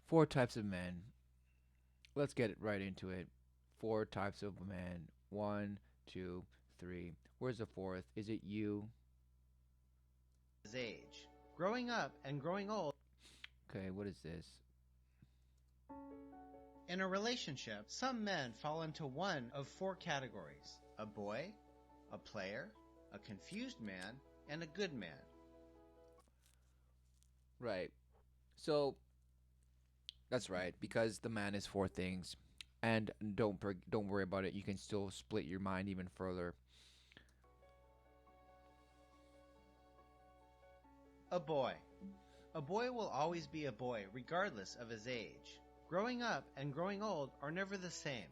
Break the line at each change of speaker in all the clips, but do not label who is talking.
Four types of men. Let's get it right into it. Four types of men. One, two, three. Where's the fourth? Is it you?
His age. Growing up and growing old.
Okay, what is this?
In a relationship, some men fall into one of four categories: a boy, a player, a confused man, and a good man.
Right. So that's right, because the man is four things, and don't worry about it. You can still split your mind even further.
A boy. A boy will always be a boy, regardless of his age. Growing up and growing old are never the same.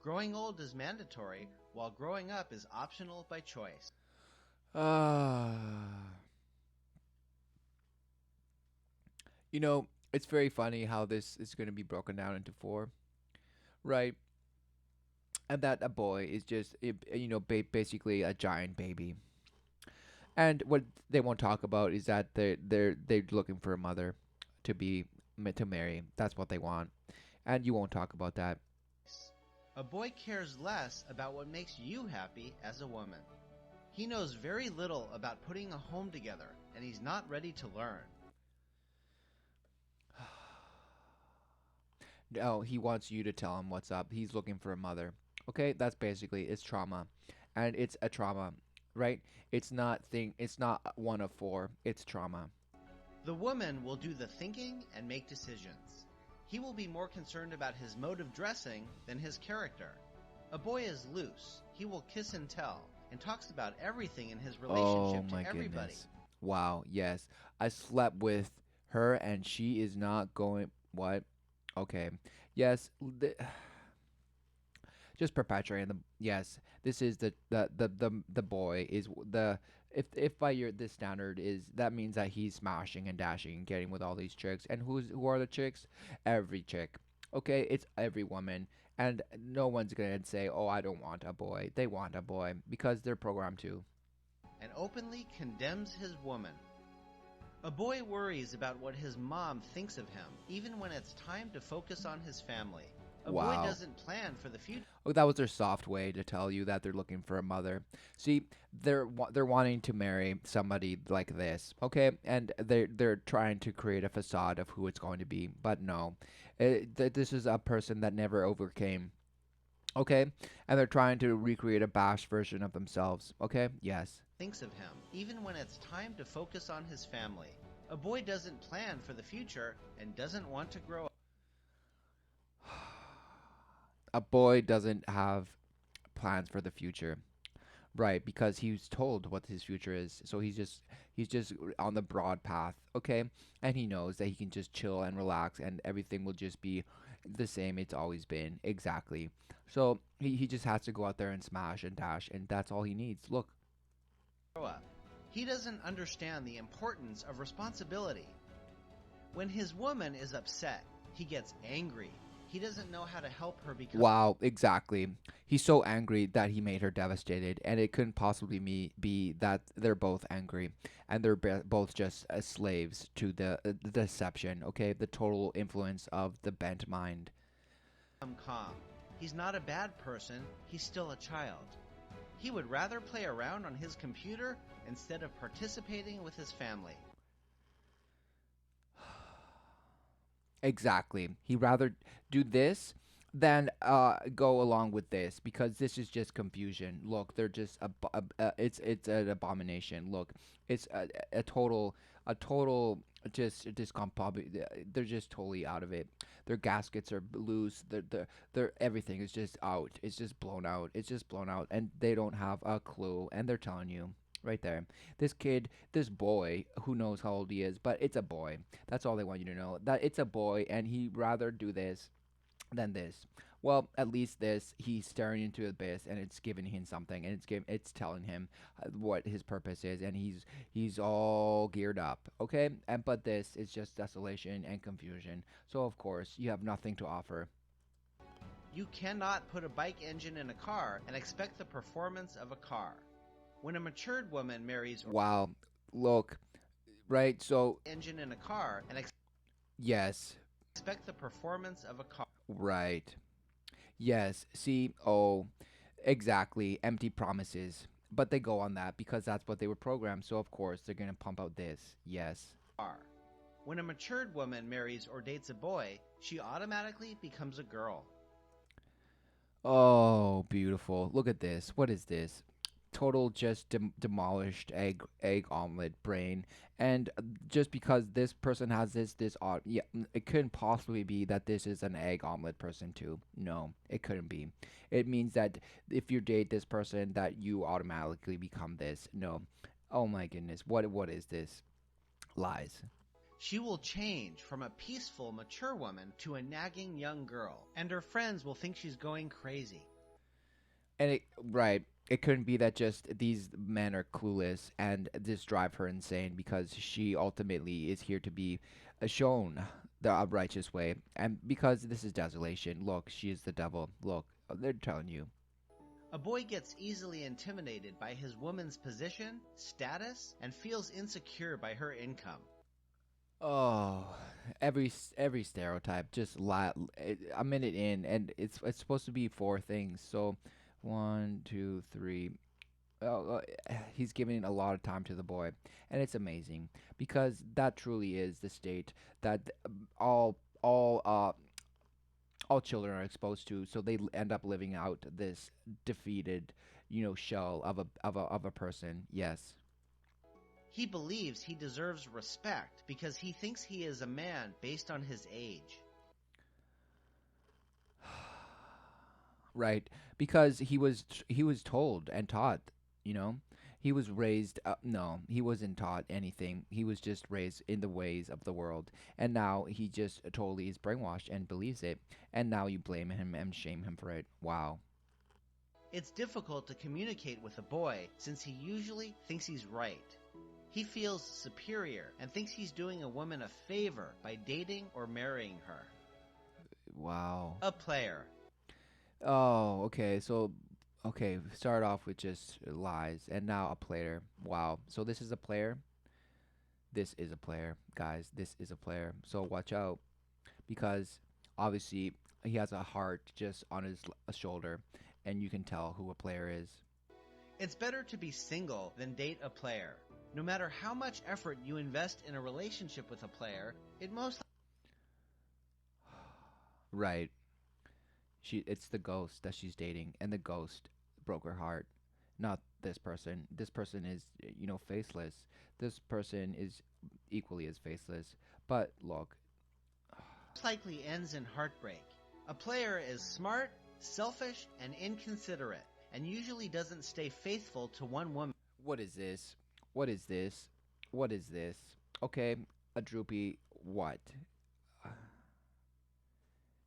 Growing old is mandatory, while growing up is optional by choice.
Ah, you know, it's very funny how this is going to be broken down into four, right? And that a boy is just, basically a giant baby. And what they won't talk about is that they're looking for a mother to be to marry. That's what they want, and you won't talk about that.
A boy cares less about what makes you happy as a woman. He knows very little about putting a home together, and he's not ready to learn.
No, he wants you to tell him what's up. He's looking for a mother. Okay, that's basically it's trauma, and it's a trauma, right? It's not one of four. It's trauma.
The woman will do the thinking and make decisions. He will be more concerned about his mode of dressing than his character. A boy is loose. He will kiss and tell, and talks about everything in his
Oh
relationship to
my
everybody.
goodness. Wow. Yes, I slept with her, and she is not going. What? Okay. Yes. Just perpetuating the yes. This is the boy is the if by your this standard is that means that he's smashing and dashing and getting with all these chicks. And who are the chicks? Every chick. Okay, it's every woman. And no one's gonna say, "Oh, I don't want a boy." They want a boy because they're programmed to.
And openly condemns his woman. A boy worries about what his mom thinks of him, even when it's time to focus on his family. A boy
Wow.
doesn't plan for the future.
Oh, that was their soft way to tell you that they're looking for a mother. See, they're wanting to marry somebody like this, okay? And they're trying to create a facade of who it's going to be, but no, this is a person that never overcame, okay? And they're trying to recreate a bash version of themselves, okay? Yes.
Thinks of him, even when it's time to focus on his family. A boy doesn't plan for the future and doesn't want to grow up.
A boy doesn't have plans for the future. Right, because he's told what his future is. So he's just on the broad path, okay? And he knows that he can just chill and relax and everything will just be the same it's always been. Exactly. So he just has to go out there and smash and dash and that's all he needs. Look.
He doesn't understand the importance of responsibility. When his woman is upset, he gets angry. He doesn't know how to help her become.
Wow, exactly. He's so angry that he made her devastated, and it couldn't possibly be that they're both angry, and they're both just slaves to the deception. Okay, the total influence of the bent mind.
Calm. He's not a bad person, he's still a child. He would rather play around on his computer instead of participating with his family.
Exactly. He'd rather do this than go along with this because this is just confusion. Look, they're just it's an abomination. Look, it's a total just they're just totally out of it. Their gaskets are loose. Their everything is just out. It's just blown out. It's just blown out, and they don't have a clue. And they're telling you right there. This kid, this boy, who knows how old he is, but it's a boy. That's all they want you to know. That it's a boy, and he'd rather do this than this. Well, at least this, he's staring into the abyss, and it's giving him something, and it's telling him what his purpose is, and he's all geared up, okay. And but this is just desolation and confusion. So of course you have nothing to offer.
You cannot put a bike engine in a car and expect the performance of a car. When a matured woman marries or
Wow, look, right. So
engine in a car and
yes,
expect the performance of a car.
Right. Yes. See, oh, exactly. Empty promises. But they go on that because that's what they were programmed. So, of course, they're going to pump out this. Yes.
When a matured woman marries or dates a boy, she automatically becomes a girl.
Oh, beautiful. Look at this. What is this? Total just demolished egg omelet brain. And just because this person has this odd, yeah, it couldn't possibly be that this is an egg omelet person too. No, it couldn't be. It means that if you date this person that you automatically become this. No. Oh my goodness. What is this? Lies.
She will change from a peaceful, mature woman to a nagging young girl, and her friends will think she's going crazy.
And it right, it couldn't be that just these men are clueless and just drive her insane because she ultimately is here to be shown the righteous way. And because this is desolation, look, she is the devil. Look, they're telling you.
A boy gets easily intimidated by his woman's position, status, and feels insecure by her income.
Oh, every stereotype just a minute in, and it's supposed to be four things. So, one, two, three. Oh, he's giving a lot of time to the boy, and it's amazing because that truly is the state that all children are exposed to. So they end up living out this defeated, shell of a person. Yes.
He believes he deserves respect because he thinks he is a man based on his age.
Right, because he was told and taught, you know. He was raised no, he wasn't taught anything. He was just raised in the ways of the world. And now he just totally is brainwashed and believes it. And now you blame him and shame him for it. Wow.
It's difficult to communicate with a boy since he usually thinks he's right. He feels superior and thinks he's doing a woman a favor by dating or marrying her.
Wow.
A player.
Oh, okay. So, okay, start off with just lies and now a player. Wow. So this is a player. This is a player, guys. This is a player. So watch out because obviously he has a heart just on his shoulder and you can tell who a player is.
It's better to be single than date a player. No matter how much effort you invest in a relationship with a player, it most
Right. It's the ghost that she's dating and the ghost broke her heart. Not this person. This person is, faceless. This person is equally as faceless. But look,
likely ends in heartbreak. A player is smart, selfish, and inconsiderate, and usually doesn't stay faithful to one woman.
what is this? What is this? What is this? Okay, a droopy what?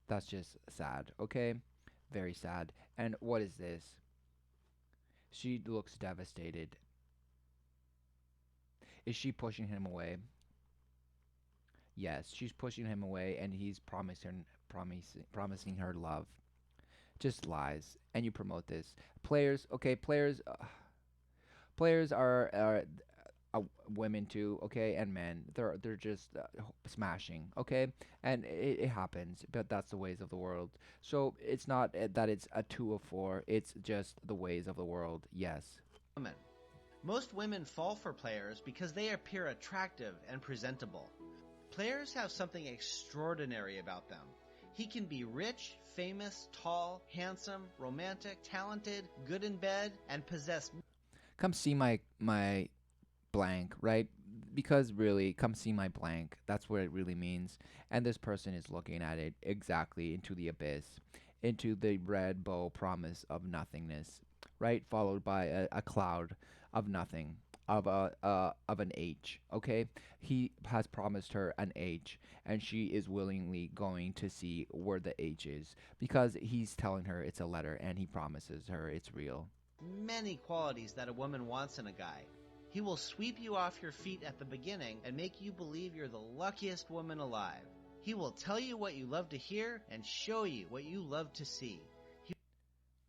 That's just sad, okay? Very sad. And what is this? She looks devastated. Is she pushing him away? Yes, she's pushing him away and he's promising her love. Just lies. And you promote this. Players, okay, players are women too, okay, and men. They're just smashing, okay, and it happens, but that's the ways of the world. So it's not that it's a two of four. It's just the ways of the world. Yes.
Most women fall for players because they appear attractive and presentable. Players have something extraordinary about them. He can be rich, famous, tall, handsome, romantic, talented, good in bed, and possess.
Come see my blank, right? Because really, come see my blank. That's what it really means. And this person is looking at it exactly into the abyss, into the red bow promise of nothingness, right? Followed by a cloud of nothing, of an H. Okay, he has promised her an H, and she is willingly going to see where the H is because he's telling her it's a letter, and he promises her it's real.
Many qualities that a woman wants in a guy. He will sweep you off your feet at the beginning and make you believe you're the luckiest woman alive. He will tell you what you love to hear and show you what you love to see.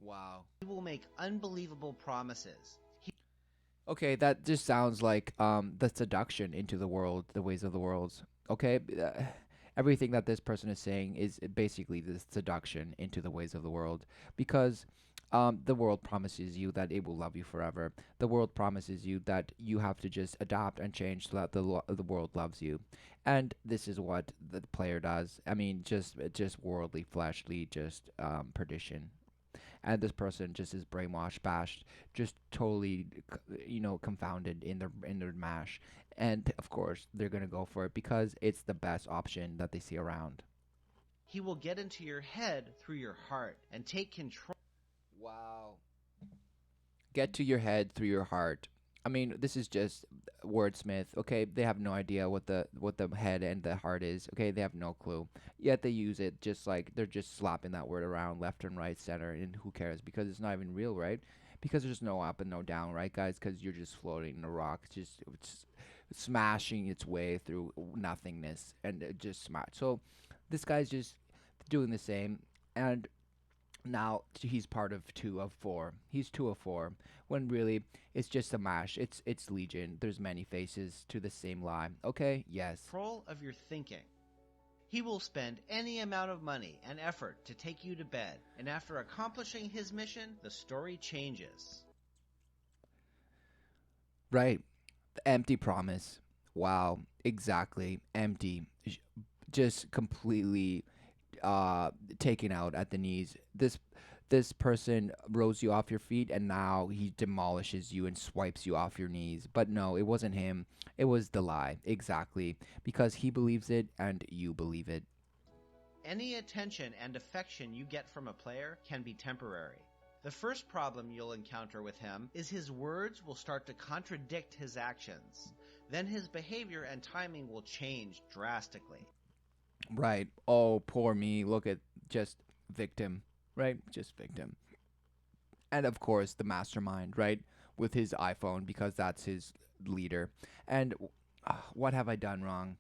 Wow.
He will make unbelievable promises.
Okay, that just sounds like the seduction into the world, the ways of the worlds. Okay, Everything that this person is saying is basically this seduction into the ways of the world, because the world promises you that it will love you forever. The world promises you that you have to just adapt and change so that the world loves you, and this is what the player does. I mean, just worldly, fleshly, just perdition. And this person just is brainwashed, bashed, just totally, confounded in their mash. And of course, they're gonna go for it because it's the best option that they see around.
He will get into your head through your heart and take control.
Wow. Get to your head through your heart. I mean, this is just wordsmith. Okay, they have no idea what the head and the heart is. Okay, they have no clue. Yet they use it just like they're just slapping that word around left and right, center, and who cares? Because it's not even real, right? Because there's no up and no down, right, guys? Because you're just floating in a rock, just it's smashing its way through nothingness, and it just smash. So this guy's just doing the same, and now he's part of two of four. He's two of four. When really it's just a mash. It's legion. There's many faces to the same lie. Okay, yes.
Control of your thinking. He will spend any amount of money and effort to take you to bed, and after accomplishing his mission, the story changes.
Right. The empty promise. Wow. Exactly. Empty. Just completely taken out at the knees. This person rose you off your feet, and now he demolishes you and swipes you off your knees. But no, it wasn't him. It was the lie. Exactly. Because he believes it and you believe it.
Any attention and affection you get from a player can be temporary. The first problem you'll encounter with him is his words will start to contradict his actions. Then his behavior and timing will change drastically.
Right. Oh, poor me. Look at just victim. Right? Just victim. And of course, the mastermind, right? With his iPhone, because that's his leader. And what have I done wrong?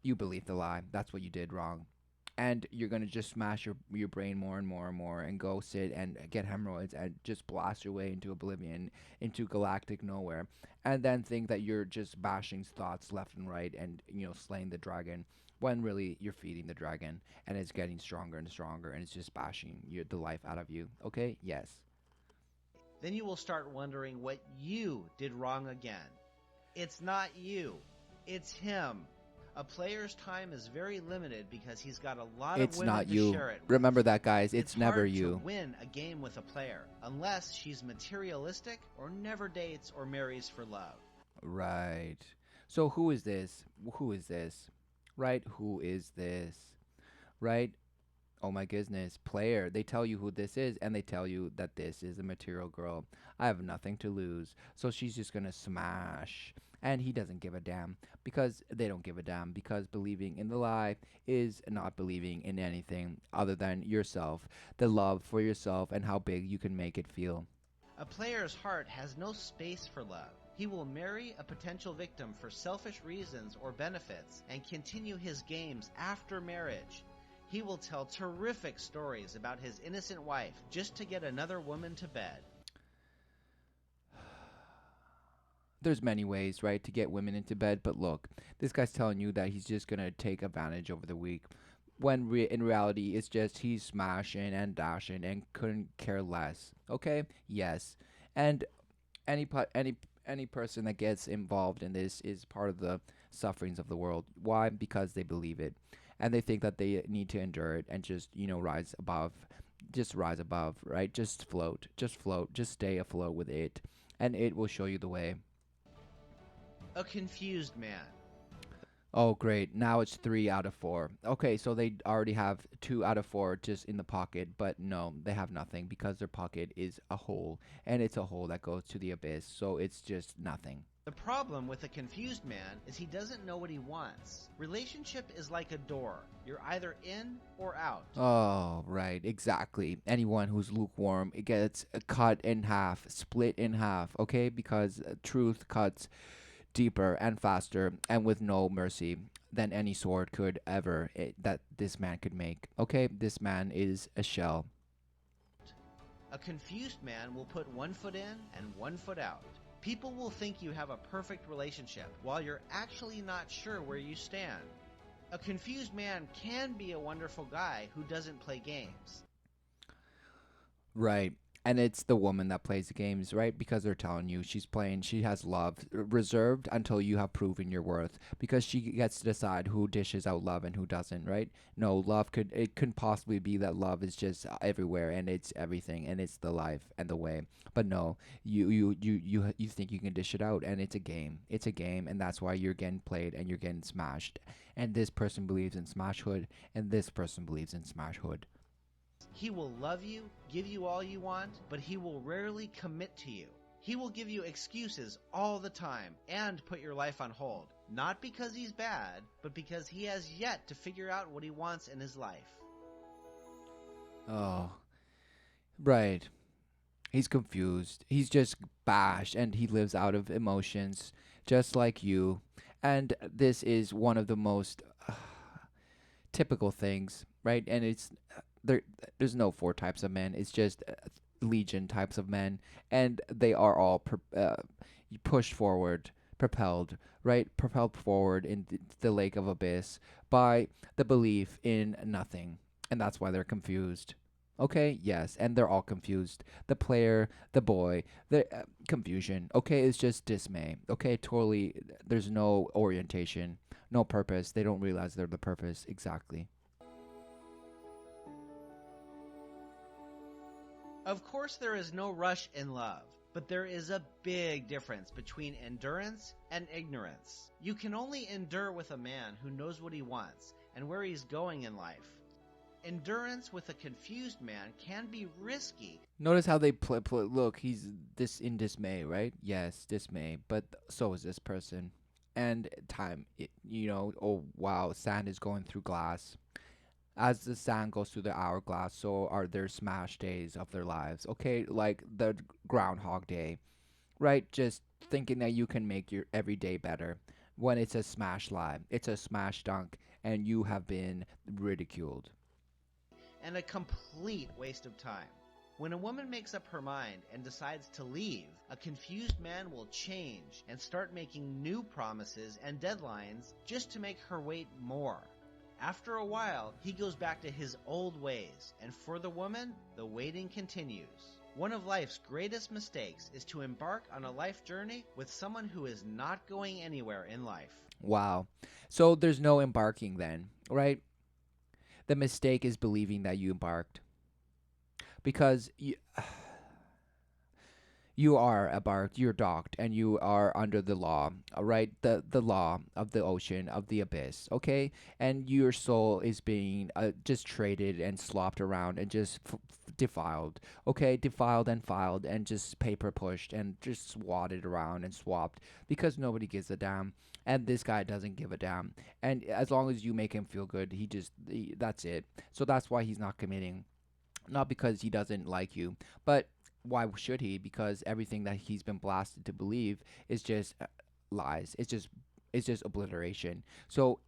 You believe the lie. That's what you did wrong. And you're going to just smash your brain more and more and more and go sit and get hemorrhoids and just blast your way into oblivion, into galactic nowhere. And then think that you're just bashing thoughts left and right and, slaying the dragon. When really you're feeding the dragon and it's getting stronger and stronger and it's just bashing the life out of you. Okay? Yes.
Then you will start wondering what you did wrong again. It's not you. It's him. A player's time is very limited because he's got a lot of
It's
women
not
to
you.
share it with.
Remember that, guys. It's never
hard
you.
to win a game with a player unless she's materialistic or never dates or marries for love.
Right. So who is this? Who is this? Right? Who is this? Right? Oh my goodness. Player. They tell you who this is and they tell you that this is a material girl. I have nothing to lose. So she's just going to smash. And he doesn't give a damn because they don't give a damn, because believing in the lie is not believing in anything other than yourself, the love for yourself and how big you can make it feel.
A player's heart has no space for love. He will marry a potential victim for selfish reasons or benefits and continue his games after marriage. He will tell terrific stories about his innocent wife just to get another woman to bed.
There's many ways, right, to get women into bed, but look, this guy's telling you that he's just gonna take advantage over the week, when in reality it's just he's smashing and dashing and couldn't care less. Okay, yes, and any person that gets involved in this is part of the sufferings of the world. Why? Because they believe it, and they think that they need to endure it and just rise above, right? Just float, just stay afloat with it, and it will show you the way.
A confused man.
Oh, great. Now it's 3 out of 4. Okay, so they already have 2 out of 4 just in the pocket, but no, they have nothing because their pocket is a hole, and it's a hole that goes to the abyss, so it's just nothing.
The problem with a confused man is he doesn't know what he wants. Relationship is like a door. You're either in or out.
Oh, right, exactly. Anyone who's lukewarm, it gets cut in half, split in half, okay? Because truth cuts deeper and faster and with no mercy than any sword could ever that this man could make. Okay, this man is a shell.
A confused man will put one foot in and one foot out. People will think you have a perfect relationship while you're actually not sure where you stand. A confused man can be a wonderful guy who doesn't play games.
Right. And it's the woman that plays the games, right? Because they're telling you she's playing, she has love reserved until you have proven your worth. Because she gets to decide who dishes out love and who doesn't, right? No, it couldn't possibly be that love is just everywhere and it's everything and it's the life and the way. But no, you think you can dish it out, and it's a game. It's a game, and that's why you're getting played and you're getting smashed. And this person believes in smashhood, and this person believes in smashhood.
He will love you, give you all you want, but he will rarely commit to you. He will give you excuses all the time and put your life on hold. Not because he's bad, but because he has yet to figure out what he wants in his life.
Oh, right. He's confused. He's just bashed and he lives out of emotions just like you. And this is one of the most typical things, right? And it's there there's no four types of men. It's just legion types of men, and they are all pushed forward, propelled, right? Propelled forward in the lake of abyss by the belief in nothing. And that's why they're confused. Okay, yes, and they're all confused. The player, the boy, the confusion. Okay, it's just dismay. Okay, totally. There's no orientation, no purpose. They don't realize they're the purpose exactly.
Of course, there is no rush in love, but there is a big difference between endurance and ignorance. You can only endure with a man who knows what he wants and where he's going in life. Endurance with a confused man can be risky.
Notice how they look. He's this in dismay, right? Yes, dismay. But so is this person. And time, oh wow, sand is going through glass. As the sand goes through the hourglass, so are their smash days of their lives. Okay, like the Groundhog Day, right? Just thinking that you can make your every day better when it's a smash lie, it's a smash dunk, and you have been ridiculed.
And a complete waste of time. When a woman makes up her mind and decides to leave, a confused man will change and start making new promises and deadlines just to make her wait more. After a while, he goes back to his old ways, and for the woman, the waiting continues. One of life's greatest mistakes is to embark on a life journey with someone who is not going anywhere in life.
Wow. So there's no embarking then, right? The mistake is believing that you embarked because you are embarked, you're docked, and you are under the law, right? The law of the ocean, of the abyss, okay? And your soul is being just traded and slopped around and just defiled, okay? Defiled and filed and just paper pushed and just swatted around and swapped because nobody gives a damn. And this guy doesn't give a damn. And as long as you make him feel good, that's it. So that's why he's not committing. Not because he doesn't like you, but why should he? Because everything that he's been blasted to believe is just lies. It's just obliteration. So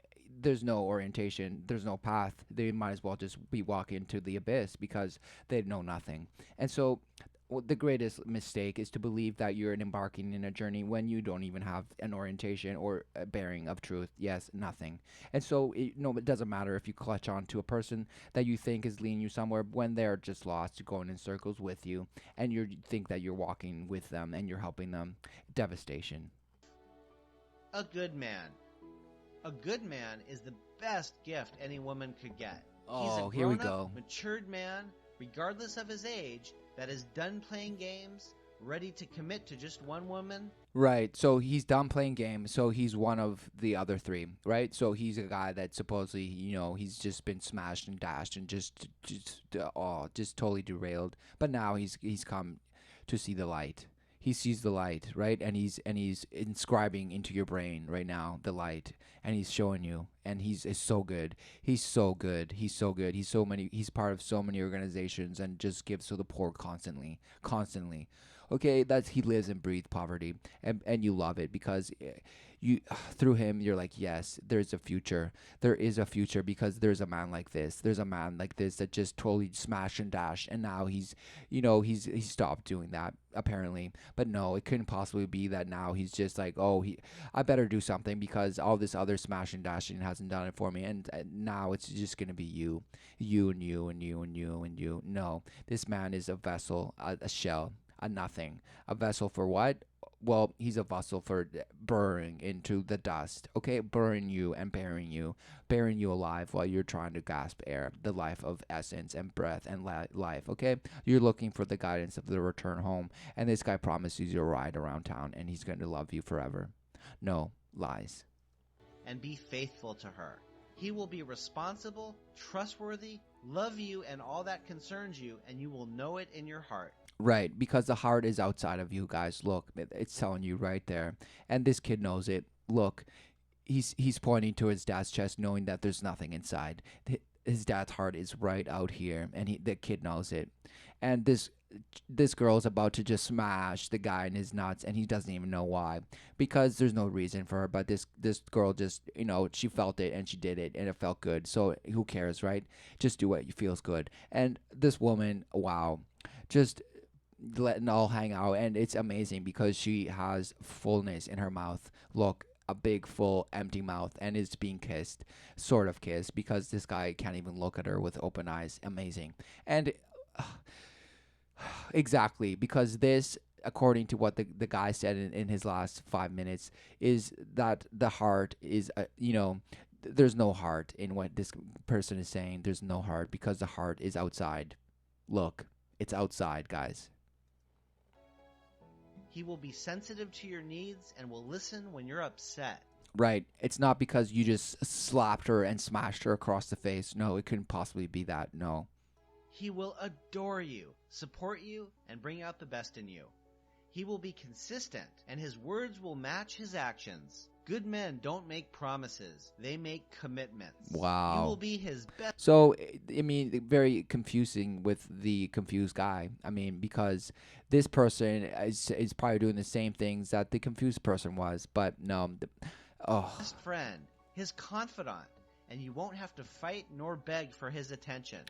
there's no orientation, there's no path. They might as well just be walking into the abyss because they know nothing. And so the greatest mistake is to believe that you're embarking in a journey when you don't even have an orientation or a bearing of truth. Yes, nothing. And so it doesn't matter if you clutch on to a person that you think is leading you somewhere when they're just lost, going in circles with you, and you think that you're walking with them and you're helping them. Devastation.
A good man. A good man is the best gift any woman could get. He's
Oh,
a
here we
grown-up,
go.
matured man, regardless of his age, that is done playing games, ready to commit to just one woman.
Right. So he's done playing games. So he's one of the other three, right? So he's a guy that supposedly, he's just been smashed and dashed and just totally derailed. But now he's come to see the light. He sees the light, right? And he's inscribing into your brain right now the light, and he's showing you. And is so good. He's so good. He's so good. He's part of so many organizations and just gives to the poor constantly, constantly. Okay, he lives and breathes poverty, and you love it because you through him you're like, yes, there's a future. There is a future because there's a man like this. There's a man like this that just totally smashed and dashed, and now he's, he's stopped doing that apparently. But no, it couldn't possibly be that now he's just like, oh, I better do something because all this other smash and dashing hasn't done it for me, and now it's just gonna be you and you and you and you and you. No, this man is a vessel, a shell, a nothing. A vessel for what? Well, he's a vessel for burrowing into the dust, okay? Burying you and burying you alive while you're trying to gasp air, the life of essence and breath and life, okay? You're looking for the guidance of the return home, and this guy promises you a ride around town, and he's going to love you forever. No, lies.
And be faithful to her. He will be responsible, trustworthy, love you and all that concerns you, and you will know it in your heart.
Right, because the heart is outside of you guys. Look, it's telling you right there. And this kid knows it. Look, he's pointing to his dad's chest knowing that there's nothing inside. His dad's heart is right out here, and the kid knows it. And this girl is about to just smash the guy in his nuts, and he doesn't even know why, because there's no reason for her. But this girl just, she felt it and she did it, and it felt good. So who cares, right? Just do what feels good. And this woman, wow, just letting all hang out, and it's amazing because she has fullness in her mouth. Look, a big full empty mouth, and is being kissed, sort of kissed, because this guy can't even look at her with open eyes. Amazing. And exactly, because this, according to what the guy said in his last 5 minutes, is that the heart is there's no heart in what this person is saying. There's no heart because the heart is outside. Look, it's outside, guys.
He will be sensitive to your needs and will listen when you're upset.
Right. It's not because you just slapped her and smashed her across the face. No, it couldn't possibly be that. No.
He will adore you, support you, and bring out the best in you. He will be consistent, and his words will match his actions. Good men don't make promises. They make commitments.
Wow.
You will be his best.
So, I mean, very confusing with the confused guy. I mean, because this person is probably doing the same things that the confused person was. But no.
Best friend, his confidant, and you won't have to fight nor beg for his attention.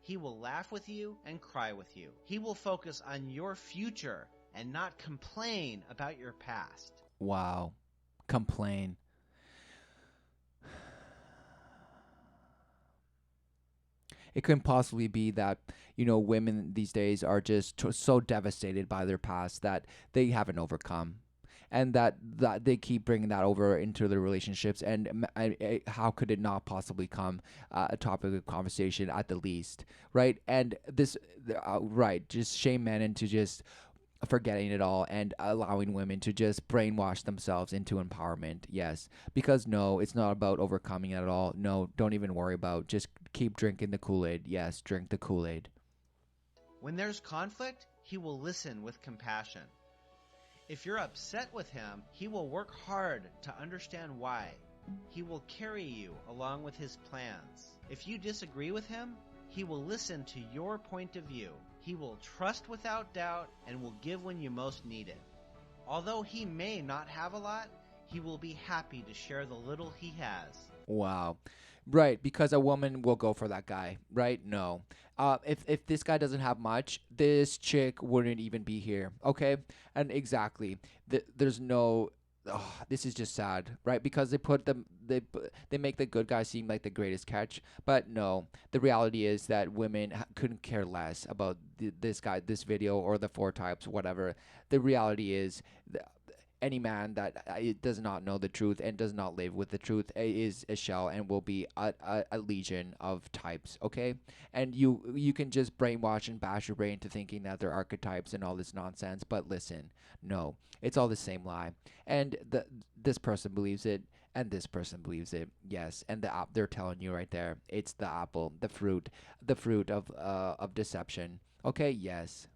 He will laugh with you and cry with you. He will focus on your future and not complain about your past.
Wow. Complain. It couldn't possibly be that, women these days are just so devastated by their past that they haven't overcome. And that they keep bringing that over into their relationships. And how could it not possibly come a topic of conversation at the least, right? And this, right, just shame men into just forgetting it all and allowing women to just brainwash themselves into empowerment. Yes, because no, it's not about overcoming it at all. No, don't even worry about. Just keep drinking the Kool-Aid. Yes, drink the Kool-Aid.
When there's conflict, he will listen with compassion. If you're upset with him, he will work hard to understand why. He will carry you along with his plans. If you disagree with him, he will listen to your point of view. He will trust without doubt and will give when you most need it. Although he may not have a lot, he will be happy to share the little he has.
Wow. Right, because a woman will go for that guy, right? No. If this guy doesn't have much, this chick wouldn't even be here, okay? And exactly, there's no. Oh, this is just sad, right? Because they make the good guy seem like the greatest catch, but no. The reality is that women couldn't care less about this guy, this video, or the four types, whatever. The reality is. Any man that does not know the truth and does not live with the truth is a shell and will be a legion of types, okay? And you can just brainwash and bash your brain into thinking that they're archetypes and all this nonsense, but listen, no, it's all the same lie. And this person believes it, and this person believes it, yes. And they're telling you right there, it's the apple, the fruit of deception, okay? Yes.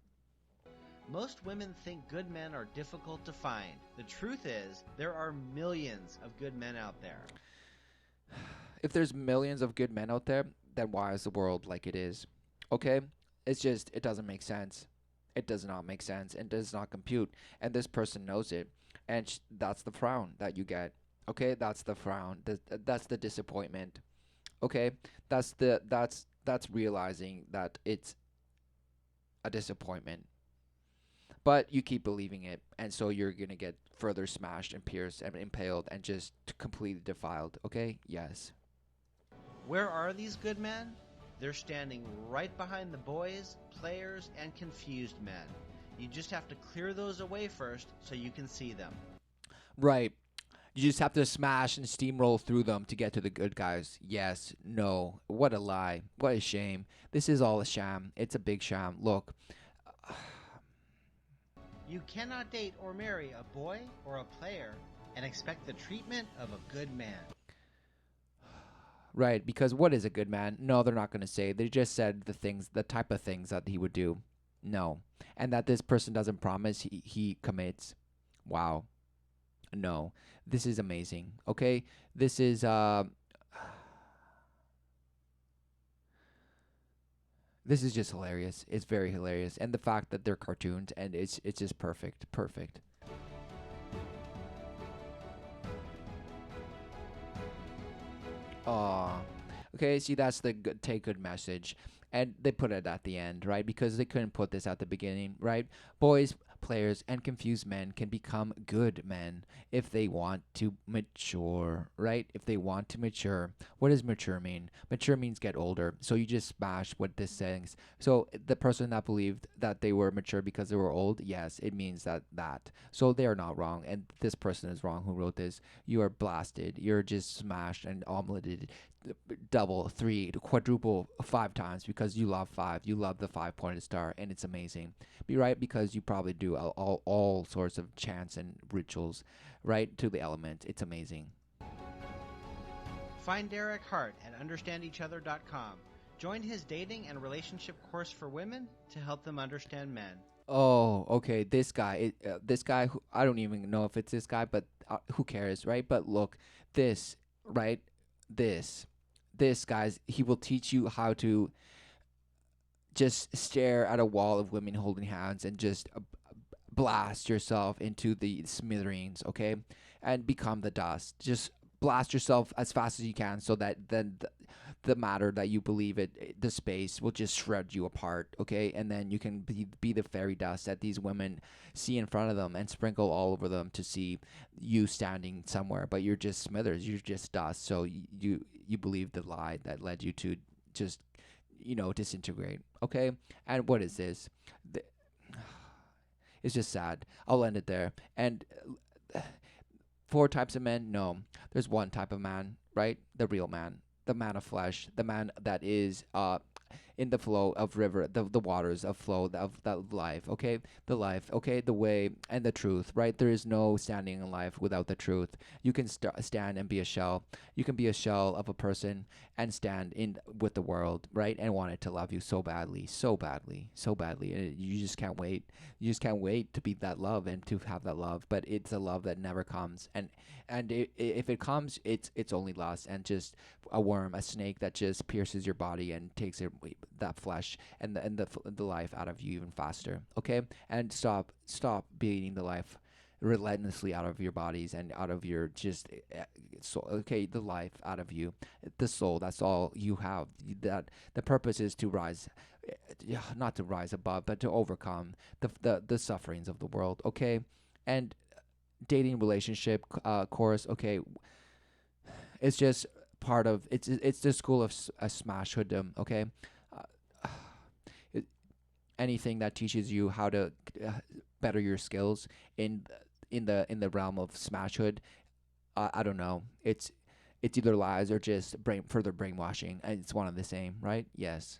Most women think good men are difficult to find. The truth is, there are millions of good men out there.
If there's millions of good men out there, then why is the world like it is? Okay? It's just, it doesn't make sense. It does not make sense and does not compute. And this person knows it. and that's the frown that you get. Okay, that's the frown. That's the disappointment. Okay, that's realizing that it's a disappointment, but you keep believing it, and so you're gonna get further smashed and pierced and impaled and just completely defiled. Okay, yes.
Where are these good men? They're standing right behind the boys, players, and confused men. You just have to clear those away first so you can see them.
Right. You just have to smash and steamroll through them to get to the good guys. Yes, no. What a lie. What a shame. This is all a sham. It's a big sham. Look,
You cannot date or marry a boy or a player and expect the treatment of a good man.
right, because what is a good man? No, they're not going to say. They just said the type of things that he would do. No. And that this person doesn't promise, he commits. Wow. No. This is amazing. Okay? This is this is just hilarious. It's very hilarious. And the fact that they're cartoons and it's just perfect. Perfect. Aw. Okay, see, that's the good, take good message. And they put it at the end, right? Because they couldn't put this at the beginning, right? Boys, players, and confused men can become good men if they want to mature, right? If they want to mature. What does mature mean? Mature means get older. So you just smash what this says. So the person that believed that they were mature because they were old, yes, it means that. So they are not wrong. And this person is wrong who wrote this. You are blasted. You're just smashed and omeleted double, three, quadruple, five times because you love five. You love the 5 pointed star, and it's amazing. Be right because you probably do all sorts of chants and rituals, right to the element. It's amazing.
Find Derek Hart at understandeachother.com. Join his dating and relationship course for women to help them understand men.
Oh, okay. This guy. Who, I don't even know if it's this guy, but who cares, right? But look, this, right? This, this guys. He will teach you how to just stare at a wall of women holding hands and just blast yourself into the smithereens, okay? And become the dust. Just blast yourself as fast as you can so that then the matter that you believe the space will just shred you apart, okay? And then you can be the fairy dust that these women see in front of them and sprinkle all over them to see you standing somewhere, but you're just smithers, you're just dust. So you believe the lie that led you to just disintegrate, okay? And what is this? The, it's just sad. I'll end it there. And four types of men? No. There's one type of man, right? The real man. The man of flesh. The man that is in the flow of river, the waters of flow of that life, okay? The life, okay? The way and the truth, right? There is no standing in life without the truth. You can stand and be a shell. You can be a shell of a person and stand in with the world, right? And want it to love you so badly, so badly, so badly. And you just can't wait. You just can't wait to be that love and to have that love. But it's a love that never comes. And if it comes, it's only lust and just a worm, a snake that just pierces your body and takes that flesh and the life out of you even faster. Okay, and stop beating the life relentlessly out of your bodies and out of your just soul. Okay, the life out of you, the soul. That's all you have. That the purpose is to rise. Not to rise above, but to overcome the sufferings of the world. Okay, and dating relationship course. Okay, it's just part of it's the school of smashhoodom. Okay, uh, anything that teaches you how to better your skills in the realm of smashhood. I don't know. It's either lies or just further brainwashing, and it's one and the same, right? Yes.